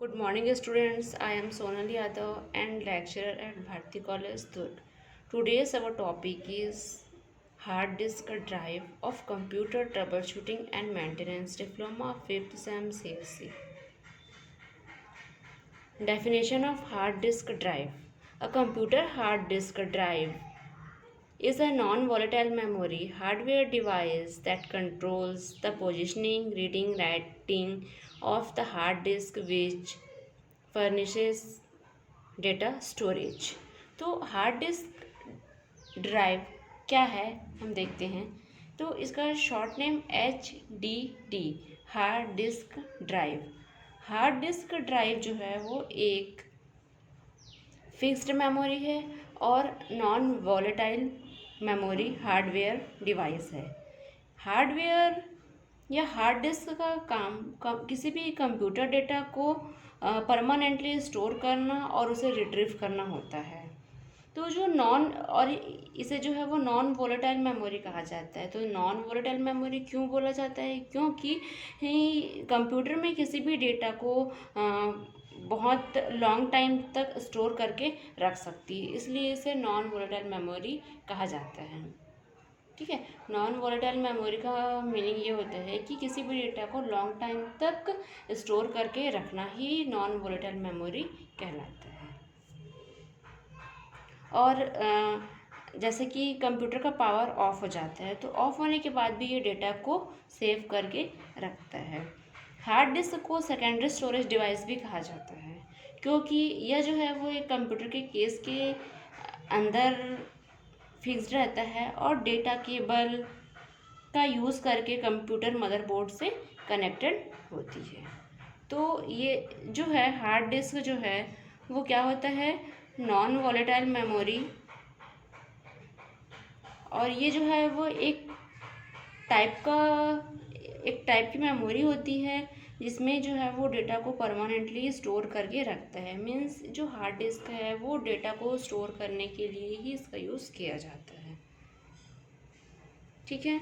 Good morning, students. I am Sonal Yadav and lecturer at Bharati College, Durg. Today's our topic is hard disk drive of computer troubleshooting and maintenance diploma 5th sem CSC. Definition of hard disk drive. A computer hard disk drive is a non-volatile memory hardware device that controls the positioning, reading, writing of the hard disk, which furnishes data storage. तो hard disk drive क्या है हम देखते हैं। तो इसका short name HDD hard disk drive. Hard disk drive जो है वो एक फिक्स्ड मेमोरी है और non volatile memory hardware device है। हार्डवेयर या हार्ड डिस्क का काम किसी भी कंप्यूटर डेटा को परमानेंटली स्टोर करना और उसे रिट्रीव करना होता है। तो जो नॉन और इसे जो है वो नॉन वोलेटाइल मेमोरी कहा जाता है। तो नॉन वोलेटाइल मेमोरी क्यों बोला जाता है? क्योंकि कंप्यूटर में किसी भी डेटा को बहुत लॉन्ग टाइम तक स्टोर करके रख सकती है, इसलिए इसे नॉन वोलेटाइल मेमोरी कहा जाता है। ठीक है, नॉन वोलेटाइल मेमोरी का मीनिंग ये होता है कि किसी भी डेटा को लॉन्ग टाइम तक स्टोर करके रखना ही नॉन वोलेटाइल मेमोरी कहलाता है। और जैसे कि कंप्यूटर का पावर ऑफ हो जाता है तो ऑफ होने के बाद भी ये डेटा को सेव करके रखता है। हार्ड डिस्क को सेकेंडरी स्टोरेज डिवाइस भी कहा जाता है, क्योंकि यह जो है वो एक कंप्यूटर के केस के अंदर फिक्स्ड रहता है और डेटा केबल का यूज़ करके कंप्यूटर मदरबोर्ड से कनेक्टेड होती है। तो ये जो है हार्ड डिस्क जो है वो क्या होता है, नॉन वॉलेटाइल मेमोरी, और ये जो है वो एक टाइप की मेमोरी होती है जिसमें जो है वो डेटा को परमानेंटली स्टोर करके रखता है। मीन्स जो हार्ड डिस्क है वो डेटा को स्टोर करने के लिए ही इसका यूज़ किया जाता है। ठीक है,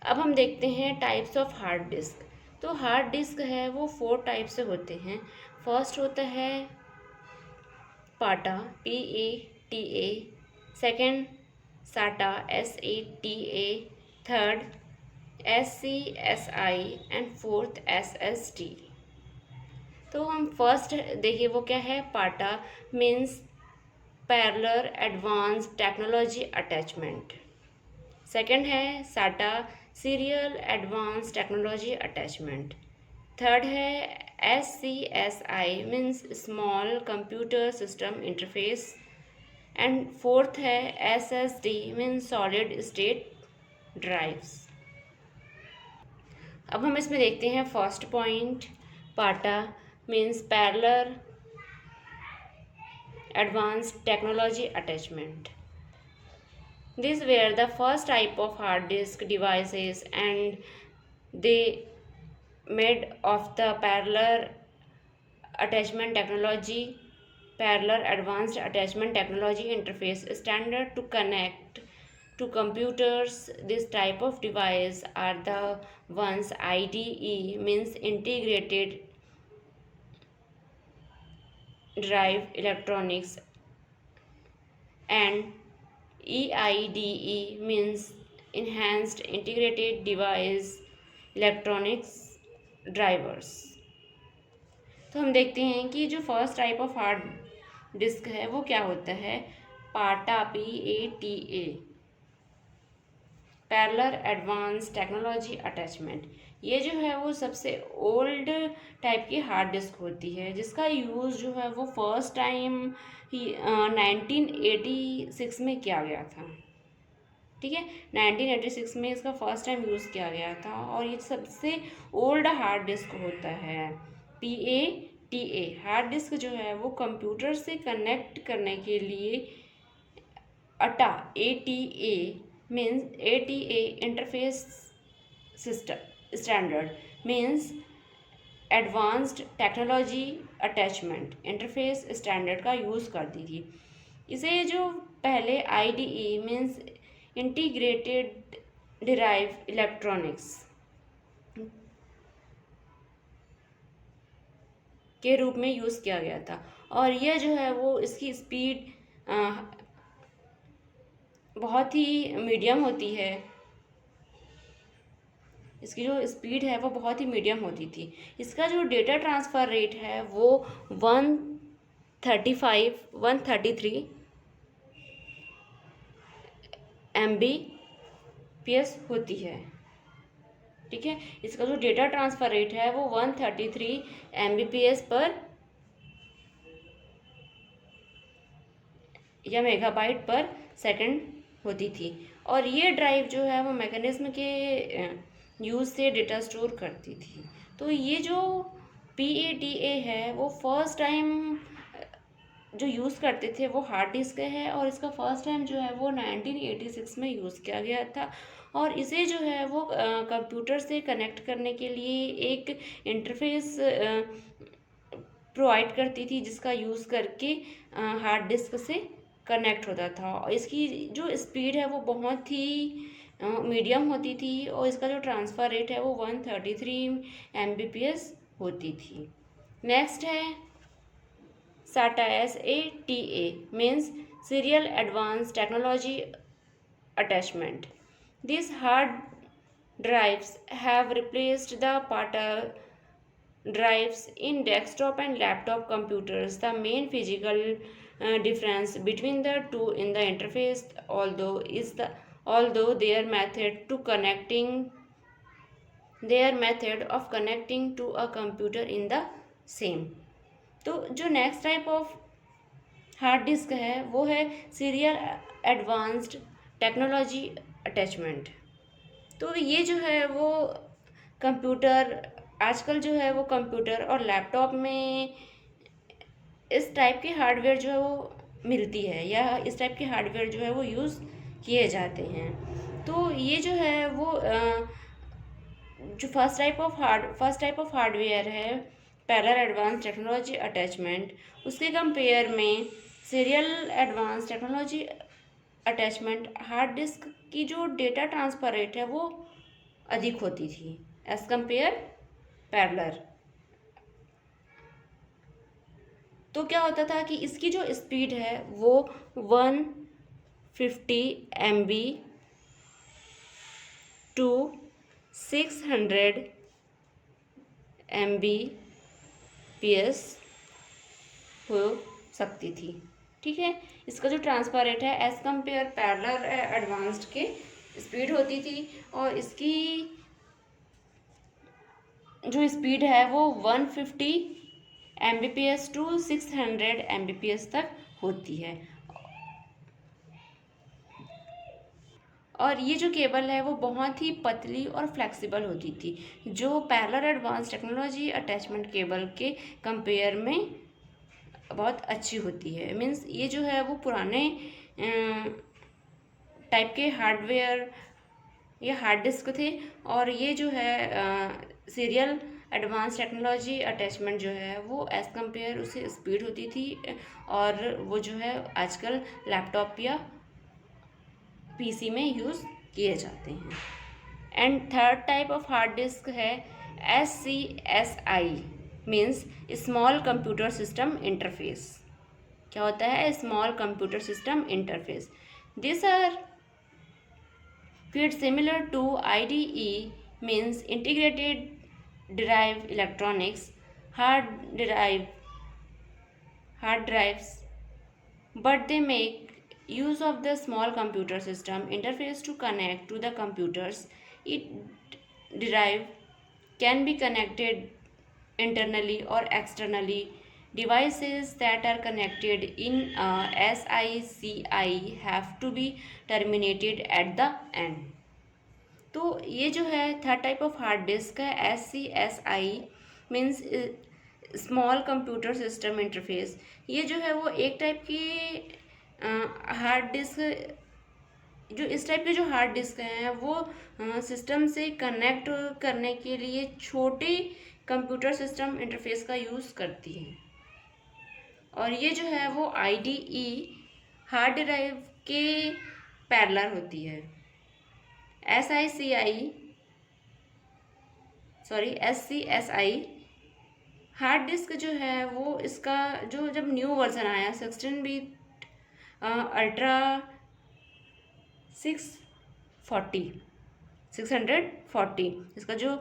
अब हम देखते हैं टाइप्स ऑफ हार्ड डिस्क। तो हार्ड डिस्क है वो 4 टाइप से होते हैं। फर्स्ट होता है पाटा, PATA। सेकंड साटा, SATA। Third SCSI and fourth SSD। तो हम फर्स्ट देखिए वो क्या है। पाटा means parallel advance technology attachment. Second है साटा, serial advance technology attachment. Third है SCSI means small computer system interface. And fourth है SSD means solid state drives. अब हम इसमें देखते हैं फर्स्ट पॉइंट। पाटा means parallel advance technology attachment. These were the first type of hard disk devices, and they made of the parallel advanced attachment technology interface standard to connect to computers. This type of device are the ones IDE means integrated drive electronics, and EIDE means enhanced integrated device electronics drivers। तो हम देखते हैं कि जो first type of hard disk है वो क्या होता है। पाटा, PATA, parallel advance technology attachment. ये जो है वो सबसे ओल्ड टाइप की हार्ड डिस्क होती है जिसका यूज़ जो है वो फर्स्ट टाइम ही 1986 में किया गया था। ठीक है, 1986 में इसका फर्स्ट टाइम यूज़ किया गया था और ये सबसे ओल्ड हार्ड डिस्क होता है। PATA हार्ड डिस्क जो है वो कंप्यूटर से कनेक्ट करने के लिए अटा ATA means ATA interface system standard means advanced technology attachment interface standard का यूज़ करती थी। इसे जो पहले IDE means integrated derive electronics के रूप में यूज़ किया गया था। और यह जो है वो इसकी स्पीड बहुत ही मीडियम होती है। इसकी जो स्पीड है वो बहुत ही मीडियम होती थी। इसका जो डेटा ट्रांसफ़र रेट है वो 133 Mbps होती है। ठीक है, इसका जो डेटा ट्रांसफ़र रेट है वो 133 Mbps पर या मेगाबाइट पर सेकंड होती थी। और ये ड्राइव जो है वो मैकेनिज्म के यूज़ से डेटा स्टोर करती थी। तो ये जो PATA है वो फर्स्ट टाइम जो यूज़ करते थे वो हार्ड डिस्क है, और इसका फर्स्ट टाइम जो है वो 1986 में यूज़ किया गया था। और इसे जो है वो कंप्यूटर से कनेक्ट करने के लिए एक इंटरफेस प्रोवाइड करती थी, जिसका यूज़ करके हार्ड डिस्क से कनेक्ट होता था। और इसकी जो स्पीड है वो बहुत ही मीडियम होती थी, और इसका जो ट्रांसफ़र रेट है वो 133 Mbps होती थी। नेक्स्ट है SATA, SATA means Serial Advanced Technology Attachment. These hard drives have replaced the PATA drives in desktop and laptop computers. The main physical difference between the two in the interface, although their method of connecting to a computer in the same. तो जो next type of hard disk है वो है serial advanced technology attachment. तो ये जो है वो कंप्यूटर, आजकल जो है वो कंप्यूटर और लैपटॉप में इस टाइप की हार्डवेयर जो है वो मिलती है, या इस टाइप के हार्डवेयर जो है वो यूज़ किए जाते हैं। तो ये जो है वो जो फर्स्ट टाइप ऑफ हार्डवेयर है पैरेलल एडवांस टेक्नोलॉजी अटैचमेंट, उसके कंपेयर में serial advance technology attachment hard disk की जो डेटा ट्रांसफ़र रेट है वो अधिक होती थी एज कंपेयर पैरेलल। तो क्या होता था कि इसकी जो स्पीड है वो 150 MB टू 600 Mbps हो सकती थी। ठीक है, इसका जो ट्रांसफ़र रेट है एज़ कम्पेयर पैरेलल एडवांस्ड के स्पीड होती थी, और इसकी जो स्पीड है वो 150 Mbps टू 600 Mbps तक होती है। और ये जो केबल है वो बहुत ही पतली और फ्लेक्सिबल होती थी, जो parallel advance technology attachment cable के कंपेयर में बहुत अच्छी होती है। मीन्स ये जो है वो पुराने टाइप के हार्डवेयर या हार्ड डिस्क थे, और ये जो है सीरियल एडवांस टेक्नोलॉजी अटैचमेंट जो है वो एज़ कम्पेयर उससे स्पीड होती थी, और वो जो है आजकल लैपटॉप या PC में यूज़ किए जाते हैं। And third type of hard disk है SCSI means small computer system interface. क्या होता है small computer system interface? This are quite similar to IDE means integrated drive electronics hard drives, but they make use of the small computer system interface to connect to the computers. Each drive can be connected internally or externally. Devices that are connected in SICI have to be terminated at the end. तो ये जो है third type of hard disk है SCSI means small computer system interface. ये जो है वो एक टाइप की हार्ड डिस्क, जो इस टाइप के जो हार्ड डिस्क हैं वो सिस्टम से कनेक्ट करने के लिए छोटे कंप्यूटर सिस्टम इंटरफेस का यूज़ करती हैं। और ये जो है वो IDE हार्ड ड्राइव के पैरेलल होती है। SCSI हार्ड डिस्क जो है वो इसका जो जब न्यू वर्जन आया 16 बिट अल्ट्रा 640 640, इसका जो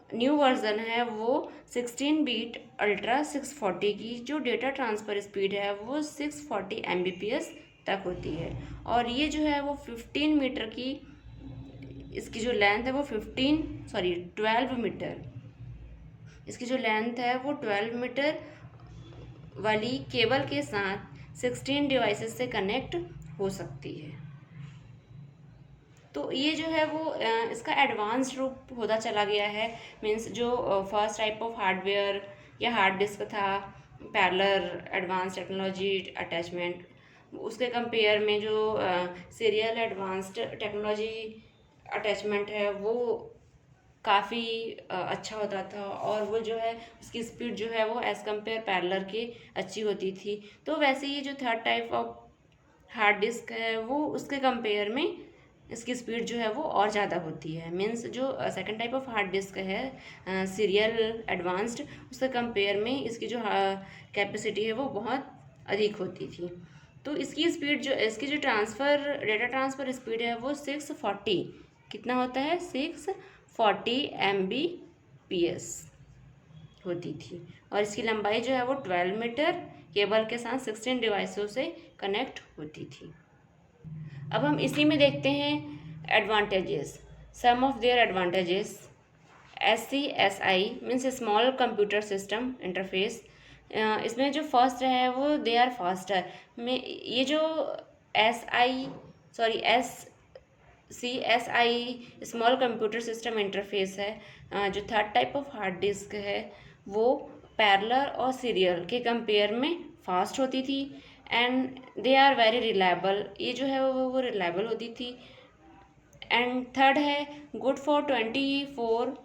न्यू वर्जन है वो 16 बिट अल्ट्रा 640 की जो डेटा ट्रांसफ़र स्पीड है वो 640 Mbps तक होती है। और ये जो है वो 15 मीटर की, इसकी जो लेंथ है वो 12 मीटर, इसकी जो लेंथ है वो 12 मीटर वाली केबल के साथ 16 डिवाइसेस से कनेक्ट हो सकती है। तो ये जो है वो इसका एडवांस रूप होता चला गया है। मीन्स जो फर्स्ट टाइप ऑफ हार्डवेयर या हार्ड डिस्क था पैरेलल एडवांस टेक्नोलॉजी अटैचमेंट, उसके कंपेयर में जो सीरियल एडवांस्ड टेक्नोलॉजी अटैचमेंट है वो काफ़ी अच्छा होता था, और वो जो है उसकी स्पीड जो है वो एज़ कम्पेयर पैरेलल के अच्छी होती थी। तो वैसे ही जो third type of hard disk है वो उसके कंपेयर में इसकी स्पीड जो है वो और ज़्यादा होती है। मीन्स जो second type of hard disk है सीरियल एडवांस्ड, उसके कंपेयर में इसकी जो कैपेसिटी है वो बहुत अधिक होती थी। तो इसकी स्पीड जो इसकी जो डेटा ट्रांसफ़र स्पीड है वो 640, कितना होता है 640 Mbps होती थी। और इसकी लंबाई जो है वो 12 मीटर केबल के साथ 16 डिवाइसों से कनेक्ट होती थी। अब हम इसी में देखते हैं advantages, some of their advantages. SCSI means small computer system interface, इसमें जो फर्स्ट है वो दे आर फास्टर में, ये जो SCSI small computer system interface है, जो third type of hard disk है वो पैरेलल और सीरियल के कंपेयर में फास्ट होती थी, and they are very reliable, ये जो है वो रिलायबल होती थी। एंड थर्ड है good for 24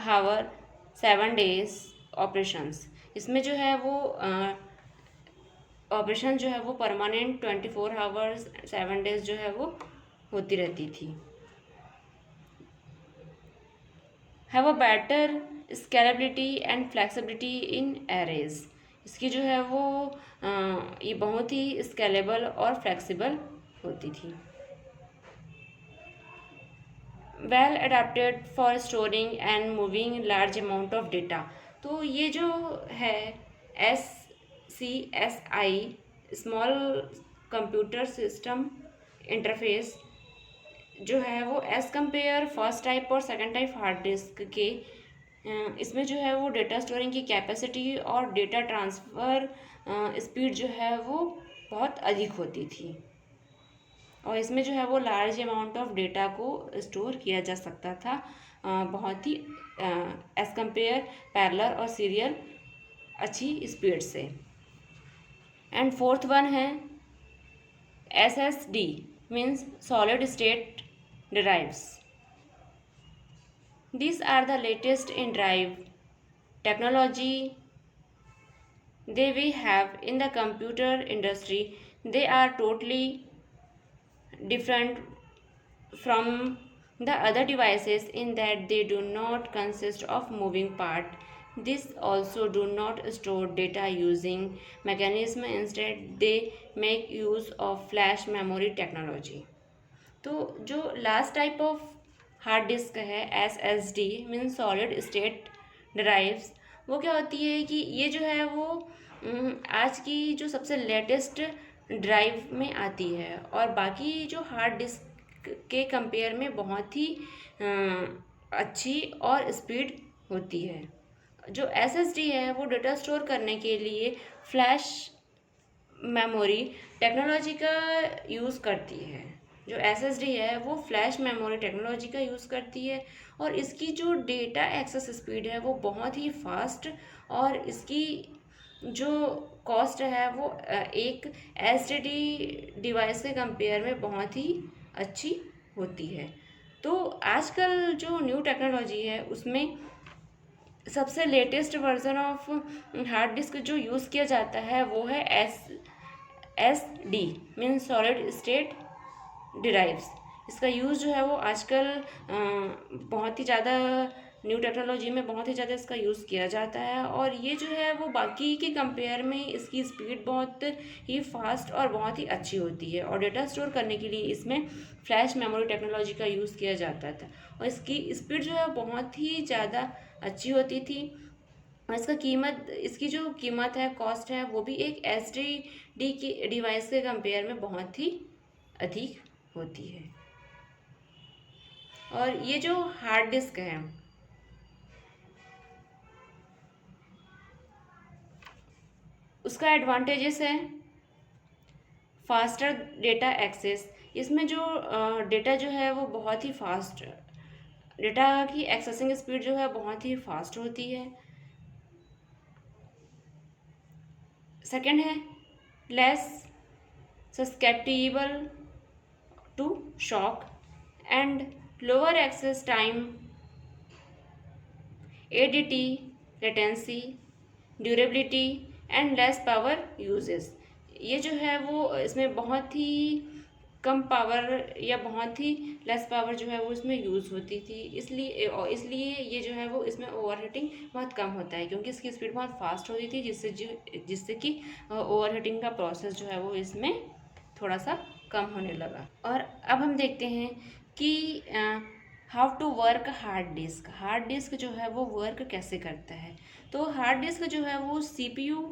hour 7 days operations, इसमें जो है वो ऑपरेशन जो है वो परमानेंट 24 आवर्स 7 डेज जो है वो होती रहती थी। Have a better scalability and flexibility in arrays, इसकी जो है वो ये बहुत ही स्केलेबल और फ्लेक्सिबल होती थी। Well adapted for storing and moving large amount of data, तो ये जो है SCSI small computer system interface जो है वो एज़ कम्पेयर फर्स्ट टाइप और सेकंड टाइप हार्ड डिस्क के, इसमें जो है वो डेटा स्टोरिंग की कैपेसिटी और डेटा ट्रांसफ़र स्पीड जो है वो बहुत अधिक होती थी, और इसमें जो है वो लार्ज अमाउंट ऑफ डेटा को स्टोर किया जा सकता था बहुत ही एज़ कम्पेयर पैरेलल और सीरियल अच्छी स्पीड से। एंड फोर्थ वन है SSD means solid state drives, these are the latest in drive technology they we have in the computer industry. They are totally different from the other devices in that they do not consist of moving part. This also do not store data using mechanism, instead they make use of flash memory technology. तो जो last type of hard disk है SSD means solid state drives, वो क्या होती है कि ये जो है वो आज की जो सबसे लेटेस्ट ड्राइव में आती है, और बाकी जो हार्ड डिस्क के कंपेयर में बहुत ही अच्छी और स्पीड होती है। जो SSD है वो डेटा स्टोर करने के लिए फ्लैश मेमोरी टेक्नोलॉजी का यूज़ करती है। जो SSD है वो फ्लैश मेमोरी टेक्नोलॉजी का यूज़ करती है, और इसकी जो डेटा एक्सेस स्पीड है वो बहुत ही फास्ट, और इसकी जो कॉस्ट है वो एक SSD डिवाइस के कंपेयर में बहुत ही अच्छी होती है। तो आजकल जो न्यू टेक्नोलॉजी है उसमें सबसे latest version of hard disk जो यूज़ किया जाता है वो है SSD means solid state drives. इसका यूज़ जो है वो आजकल बहुत ही ज़्यादा न्यू टेक्नोलॉजी में बहुत ही ज़्यादा इसका यूज़ किया जाता है, और ये जो है वो बाकी के कंपेयर में इसकी स्पीड बहुत ही फास्ट और बहुत ही अच्छी होती है। और डेटा स्टोर करने के लिए इसमें फ्लैश मेमोरी टेक्नोलॉजी का यूज़ किया जाता था, और इसकी स्पीड जो है बहुत ही ज़्यादा अच्छी होती थी। और इसकी जो कीमत है, कॉस्ट है, वो भी एक एसएसडी की डिवाइस के कंपेयर में बहुत ही अधिक होती है। और ये जो हार्ड डिस्क है, उसका एडवांटेजेस है फास्टर डेटा एक्सेस। इसमें जो डेटा जो है वो बहुत ही फास्ट, डेटा की एक्सेसिंग स्पीड जो है बहुत ही फास्ट होती है। सेकंड है less susceptible to shock and lower access time, ADT, latency, durability and less power uses. ये जो है वो इसमें बहुत ही कम पावर या बहुत ही लेस पावर जो है वो इसमें यूज़ होती थी, इसलिए ये जो है वो इसमें ओवर हीटिंग बहुत कम होता है, क्योंकि इसकी स्पीड बहुत फास्ट होती थी, जिससे कि ओवर हीटिंग का प्रोसेस जो है वो इसमें थोड़ा सा कम होने लगा। और अब हम देखते हैं कि how to work hard disk. Hard disk जो है वो वर्क कैसे करता है। तो हार्ड डिस्क जो है वो सीपीयू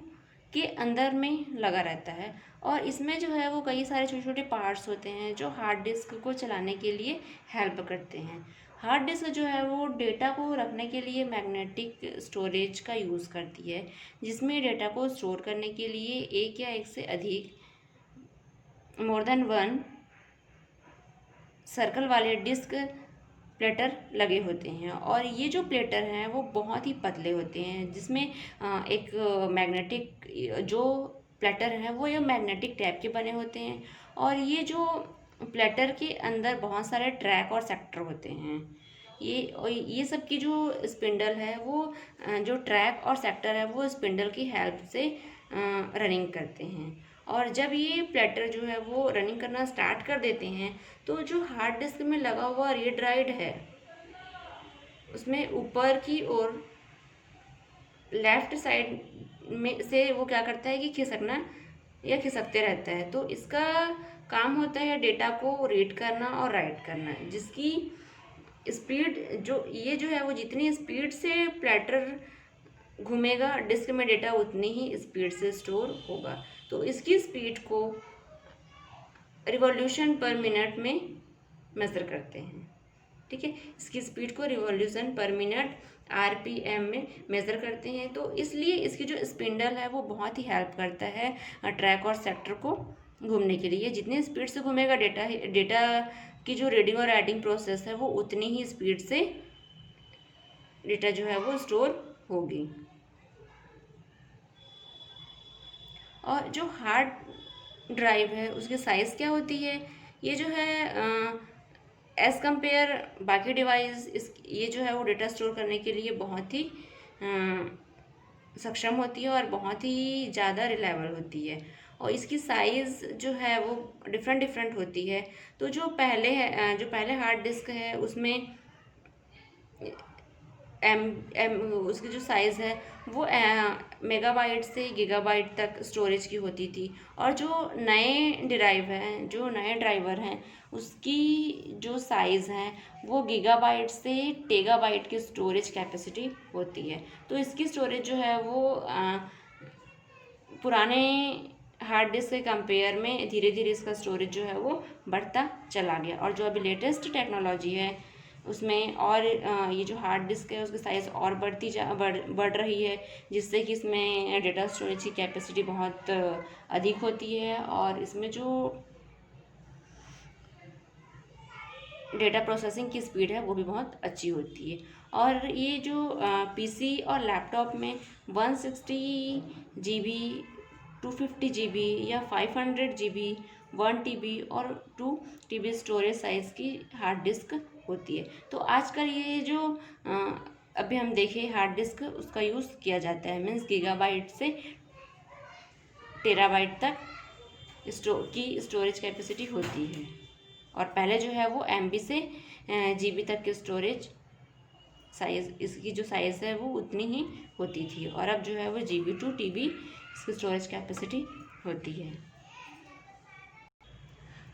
के अंदर में लगा रहता है, और इसमें जो है वो कई सारे छोटे छोटे पार्ट्स होते हैं जो हार्ड डिस्क को चलाने के लिए हेल्प करते हैं। हार्ड डिस्क जो है वो डेटा को रखने के लिए मैग्नेटिक स्टोरेज का यूज़ करती है, जिसमें डेटा को स्टोर करने के लिए एक या एक से अधिक मोर देन वन सर्कल वाले डिस्क प्लेटर लगे होते हैं। और ये जो प्लेटर हैं वो बहुत ही पतले होते हैं, जिसमें एक मैग्नेटिक जो प्लेटर हैं वो ये मैग्नेटिक टाइप के बने होते हैं, और ये जो प्लेटर के अंदर बहुत सारे ट्रैक और सेक्टर होते हैं। ये सब की जो स्पिंडल है वो जो ट्रैक और सेक्टर है वो स्पिंडल की हेल्प से रनिंग करते हैं। और जब ये प्लेटर जो है वो रनिंग करना स्टार्ट कर देते हैं, तो जो हार्ड डिस्क में लगा हुआ रीड राइट है उसमें ऊपर की ओर लेफ्ट साइड में से वो क्या करता है कि खिसकना या खिसकते रहता है। तो इसका काम होता है डेटा को रीड करना और राइट करना, जिसकी स्पीड जो है वो जितनी स्पीड से प्लेटर घूमेगा डिस्क में डेटा उतनी ही स्पीड से स्टोर होगा। तो इसकी स्पीड को रिवॉल्यूशन पर मिनट में मेज़र करते हैं। ठीक है, इसकी स्पीड को रिवॉल्यूशन पर मिनट आरपीएम में मेज़र करते हैं। तो इसलिए इसकी जो स्पिंडल है वो बहुत ही हेल्प करता है ट्रैक और सेक्टर को घूमने के लिए। जितनी स्पीड से घूमेगा डेटा की जो रीडिंग और राइटिंग प्रोसेस है वो उतनी ही स्पीड से डेटा जो है वो स्टोर होगी। और जो हार्ड ड्राइव है उसकी साइज़ क्या होती है, ये जो है एज़ कंपेयर बाकी डिवाइस ये जो है वो डेटा स्टोर करने के लिए बहुत ही सक्षम होती है और बहुत ही ज़्यादा रिलायबल होती है। और इसकी साइज़ जो है वो डिफरेंट होती है। तो जो पहले हार्ड डिस्क है उसमें उसकी जो साइज़ है वो मेगाबाइट से गीगाबाइट तक स्टोरेज की होती थी। और जो नए ड्राइवर हैं उसकी जो साइज़ है वो गीगाबाइट से टेगाबाइट की स्टोरेज कैपेसिटी होती है। तो इसकी स्टोरेज जो है वो पुराने हार्ड डिस्क के कंपेयर में धीरे धीरे इसका स्टोरेज जो है वो बढ़ता चला गया। और जो अभी लेटेस्ट टेक्नोलॉजी है उसमें और ये जो हार्ड डिस्क है उसकी साइज़ और बढ़ रही है, जिससे कि इसमें डेटा स्टोरेज की कैपेसिटी बहुत अधिक होती है, और इसमें जो डेटा प्रोसेसिंग की स्पीड है वो भी बहुत अच्छी होती है। और ये जो पीसी और लैपटॉप में 160 GB, 250 GB या 500 GB, 1 TB और 2 TB स्टोरेज साइज़ की हार्ड डिस्क होती है। तो आजकल ये जो अभी हम देखें हार्ड डिस्क उसका यूज़ किया जाता है, मीन्स गीगाबाइट से टेराबाइट तक की स्टोरेज कैपेसिटी होती है। और पहले जो है वो MB से GB तक की स्टोरेज साइज़, इसकी जो साइज़ है वो उतनी ही होती थी, और अब जो है वो GB टू TB इसकी स्टोरेज कैपेसिटी होती है।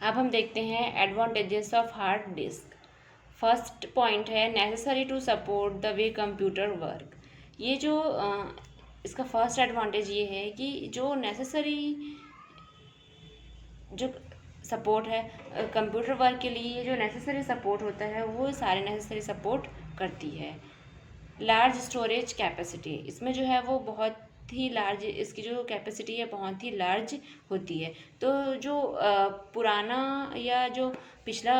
अब हम देखते हैं advantages of hard disk. First point है necessary to support the way computer work. ये जो इसका फर्स्ट एडवांटेज ये है कि जो नेसेसरी जो सपोर्ट है कंप्यूटर वर्क के लिए, जो नेसेसरी सपोर्ट होता है वो सारे नेसेसरी सपोर्ट करती है। लार्ज स्टोरेज कैपेसिटी, इसमें जो है वो बहुत ही लार्ज, इसकी जो कैपेसिटी है बहुत ही लार्ज होती है। तो जो पुराना या जो पिछला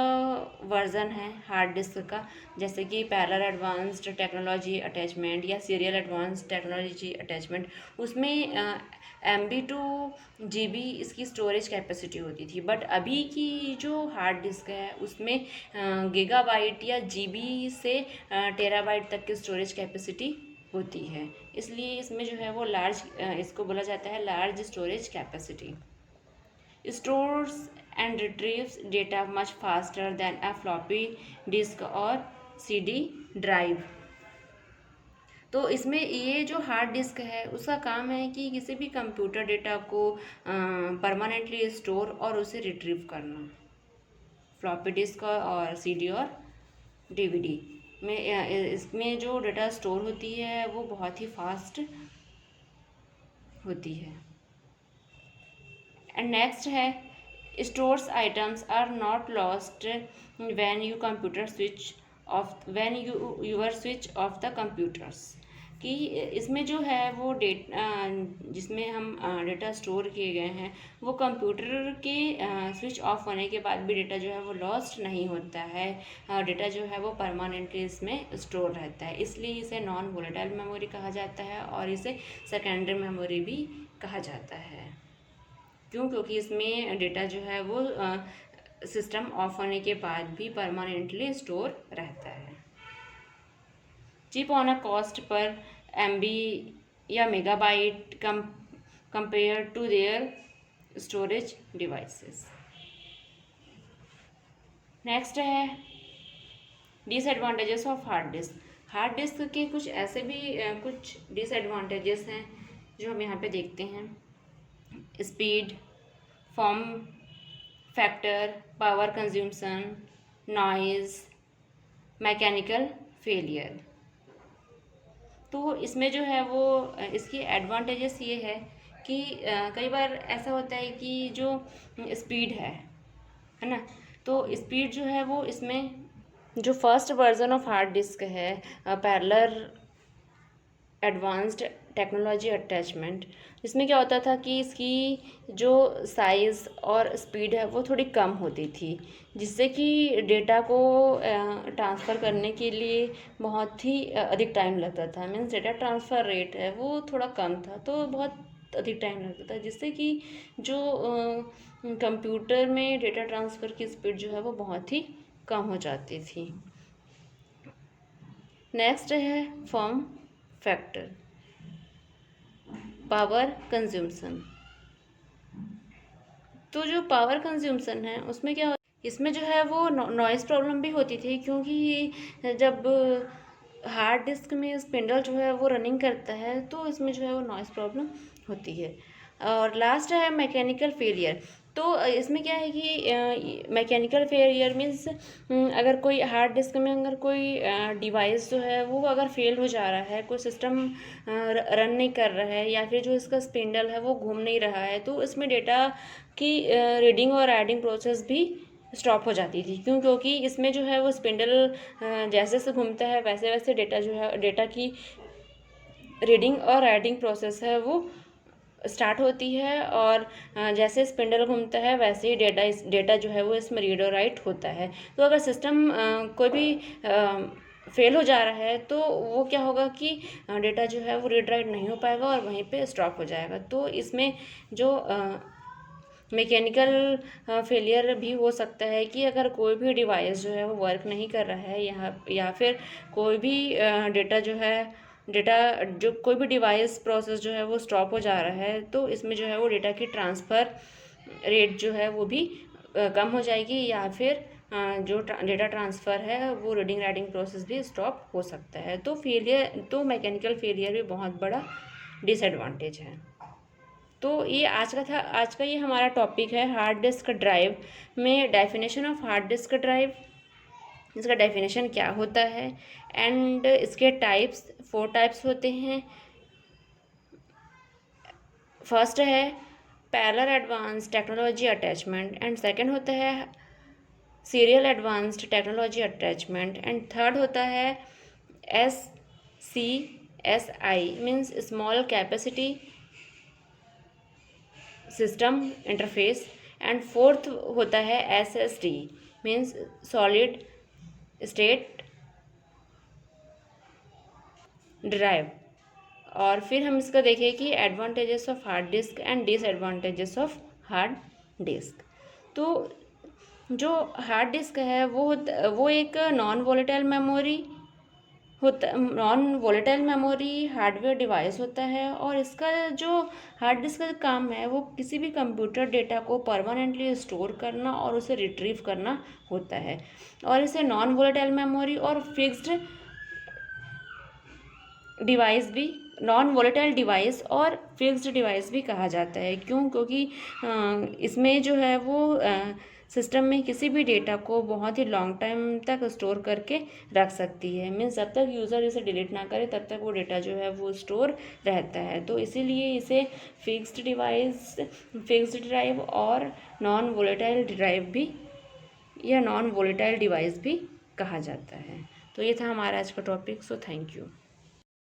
वर्ज़न है हार्ड डिस्क का, जैसे कि पैरेलल एडवांस्ड टेक्नोलॉजी अटैचमेंट या सीरियल एडवांस्ड टेक्नोलॉजी अटैचमेंट, उसमें MB टू GB इसकी स्टोरेज कैपेसिटी होती थी। बट अभी की जो हार्ड डिस्क है उसमें गीगाबाइट या GB से टेराबाइट तक की स्टोरेज कैपेसिटी होती है, इसलिए इसमें जो है वो लार्ज, इसको बोला जाता है large storage capacity. Stores and retrieves data much faster than a floppy disk और CD ड्राइव। तो इसमें ये जो हार्ड डिस्क है उसका काम है कि किसी भी कंप्यूटर डेटा को परमानेंटली स्टोर और उसे रिट्रीव करना। फ्लॉपी डिस्क और CD और DVD में इसमें जो डेटा स्टोर होती है वो बहुत ही फास्ट होती है। एंड नेक्स्ट है stores items are not lost when you computer switch off, when your switch off the computers, कि इसमें जो है वो जिसमें हम डेटा स्टोर किए गए हैं वो कंप्यूटर के स्विच ऑफ होने के बाद भी डेटा जो है वो लॉस्ट नहीं होता है। डेटा जो है वो परमानेंटली इसमें स्टोर रहता है, इसलिए इसे नॉन वोलेटाइल मेमोरी कहा जाता है और इसे सेकेंडरी मेमोरी भी कहा जाता है। क्यों? क्योंकि इसमें डेटा जो है वो सिस्टम ऑफ होने के बाद भी परमानेंटली स्टोर रहता है। Cheap on a cost per MB या megabyte compare to their storage devices. Next है disadvantages of hard disk. Hard disk के कुछ ऐसे भी कुछ डिसएडवांटेजेस हैं जो हम यहाँ पे देखते हैं। Speed, form factor, power consumption, noise, mechanical failure. तो इसमें जो है वो इसकी एडवांटेजेस ये है कि कई बार ऐसा होता है कि जो स्पीड है ना, तो स्पीड जो है वो इसमें जो first version of hard disk है पैरेलल एडवांस्ड टेक्नोलॉजी अटैचमेंट, इसमें क्या होता था कि इसकी जो साइज़ और स्पीड है वो थोड़ी कम होती थी, जिससे कि डेटा को ट्रांसफ़र करने के लिए बहुत ही अधिक टाइम लगता था। मीन्स डेटा ट्रांसफ़र रेट है वो थोड़ा कम था, तो बहुत अधिक टाइम लगता था, जिससे कि जो कंप्यूटर में डेटा ट्रांसफ़र की स्पीड जो है वो बहुत ही कम हो जाती थी। नेक्स्ट है फॉर्म फैक्टर, पावर कंज्यूमशन। तो जो पावर कंज्यूमशन है उसमें क्या, इसमें जो है वो नॉइज़ प्रॉब्लम भी होती थी, क्योंकि जब हार्ड डिस्क में स्पिंडल जो है वो रनिंग करता है तो इसमें जो है वो नॉइज़ प्रॉब्लम होती है। और लास्ट है मैकेनिकल फेलियर। तो इसमें क्या है कि मैकेनिकल फेलियर मीन्स अगर कोई हार्ड डिस्क में अगर कोई डिवाइस जो है वो अगर फेल हो जा रहा है, कोई सिस्टम रन नहीं कर रहा है, या फिर जो इसका स्पिंडल है वो घूम नहीं रहा है, तो इसमें डेटा की रीडिंग और राइटिंग प्रोसेस भी स्टॉप हो जाती थी। क्यों? क्योंकि इसमें जो है वो स्पिंडल जैसे जैसे घूमता है वैसे वैसे डेटा जो है, डेटा की रीडिंग और राइटिंग प्रोसेस है वो स्टार्ट होती है, और जैसे स्पिंडल घूमता है वैसे ही डेटा जो है वो इसमें रीड और राइट होता है। तो अगर सिस्टम कोई भी फेल हो जा रहा है तो वो क्या होगा कि डेटा जो है वो रीड राइट नहीं हो पाएगा और वहीं पे स्टॉप हो जाएगा। तो इसमें जो मैकेनिकल फेलियर भी हो सकता है कि अगर कोई भी डिवाइस जो है वो वर्क नहीं कर रहा है, या फिर कोई भी डेटा जो कोई भी डिवाइस प्रोसेस जो है वो स्टॉप हो जा रहा है, तो इसमें जो है वो डेटा की ट्रांसफ़र रेट जो है वो भी कम हो जाएगी, या फिर जो डेटा ट्रांसफ़र है वो रीडिंग राइटिंग प्रोसेस भी स्टॉप हो सकता है। तो मैकेनिकल फेलियर भी बहुत बड़ा डिसएडवांटेज है। तो ये आज का ये हमारा टॉपिक है हार्ड डिस्क ड्राइव में definition of hard disk drive, इसका डेफिनेशन क्या होता है एंड इसके टाइप्स 4 टाइप्स होते हैं। फर्स्ट है parallel advance technology attachment and second होता है serial advanced technology attachment and third होता है SCSI means small capacity system interface and fourth होता है SSD means solid state drive. और फिर हम इसका देखें कि advantages of hard disc and disadvantages of hard disc. तो जो हार्ड डिस्क है वो एक non volatile memory hardware device होता है और इसका जो हार्ड डिस्क का काम है वो किसी भी कंप्यूटर डेटा को परमानेंटली स्टोर करना और उसे रिट्रीव करना होता है। और इसे नॉन वोलेटाइल मेमोरी और फिक्स्ड डिवाइस भी कहा जाता है। क्योंकि इसमें जो है वो सिस्टम में किसी भी डेटा को बहुत ही लॉन्ग टाइम तक स्टोर करके रख सकती है। मीन्स जब तक यूज़र इसे डिलीट ना करे तब तक वो डेटा जो है वो स्टोर रहता है। तो इसीलिए इसे फिक्स्ड ड्राइव और नॉन वोलेटाइल डिवाइस भी कहा जाता है। तो ये था हमारा आज का टॉपिक। So thank you.